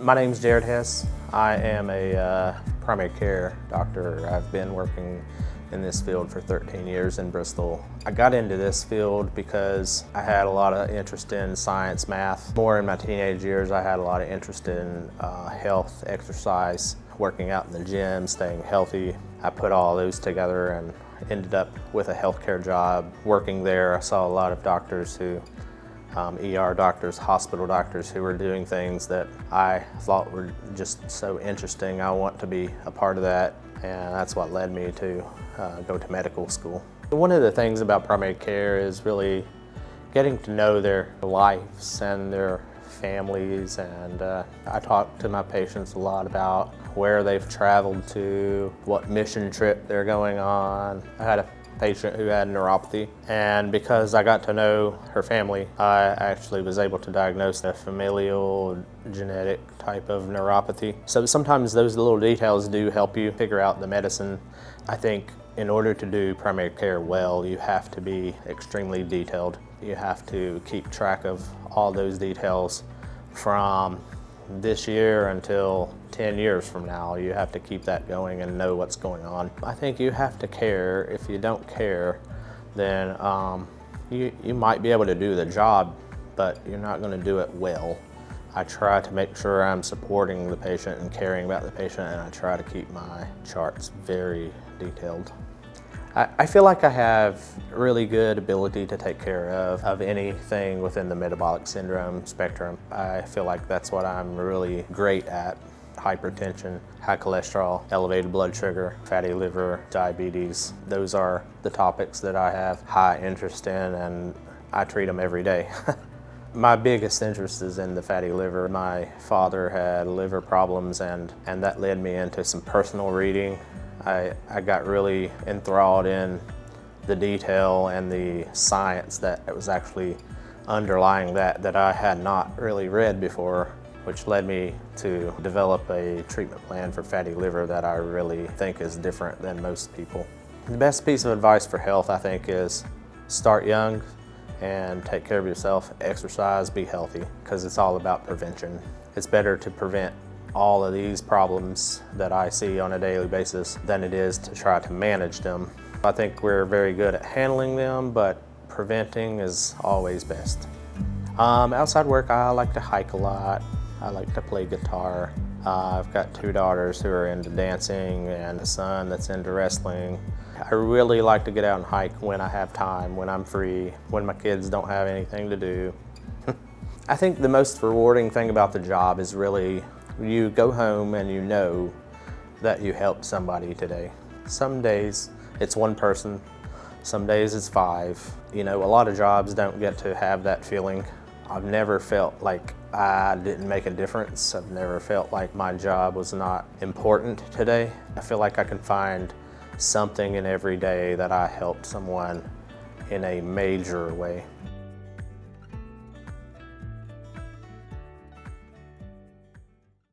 My name's Hess. I am a primary care doctor. I've been working in this field for 13 years in Bristol. I got into this field because I had a lot of interest in science, math. More in my teenage years, I had a lot of interest in health, exercise, working out in the gym, staying healthy. I put all those together and ended up with a healthcare job. Working there, I saw a lot of doctors who ER doctors, hospital doctors who were doing things that I thought were just so interesting. I want to be a part of that, and that's what led me to go to medical school. One of the things about primary care is really getting to know their lives and their families, and I talk to my patients a lot about where they've traveled to, what mission trip they're going on. I had a patient who had neuropathy, and because I got to know her family, I actually was able to diagnose a familial genetic type of neuropathy. So sometimes those little details do help you figure out the medicine. I think in order to do primary care well, you have to be extremely detailed. You have to keep track of all those details from this year until 10 years from now. You have to keep that going and know what's going on. I think you have to care. If you don't care, then you might be able to do the job, but you're not going to do it well. I try to make sure I'm supporting the patient and caring about the patient, and I try to keep my charts very detailed. I feel like I have really good ability to take care of anything within the metabolic syndrome spectrum. I feel like that's what I'm really great at. Hypertension, high cholesterol, elevated blood sugar, fatty liver, diabetes. Those are the topics that I have high interest in, and I treat them every day. My biggest interest is in the fatty liver. My father had liver problems, and that led me into some personal reading. I got really enthralled in the detail and the science that was actually underlying that I had not really read before, which led me to develop a treatment plan for fatty liver that I really think is different than most people. The best piece of advice for health, I think, is start young and take care of yourself, exercise, be healthy, because it's all about prevention. It's better to prevent all of these problems that I see on a daily basis than it is to try to manage them. I think we're very good at handling them, but preventing is always best. Outside work, I like to hike a lot. I like to play guitar. I've got 2 daughters who are into dancing and a son that's into wrestling. I really like to get out and hike when I have time, when I'm free, when my kids don't have anything to do. I think the most rewarding thing about the job is really you go home and you know that you helped somebody today. Some days it's one person, some days it's 5. You know, a lot of jobs don't get to have that feeling. I've never felt like I didn't make a difference. I've never felt like my job was not important today. I feel like I can find something in every day that I helped someone in a major way.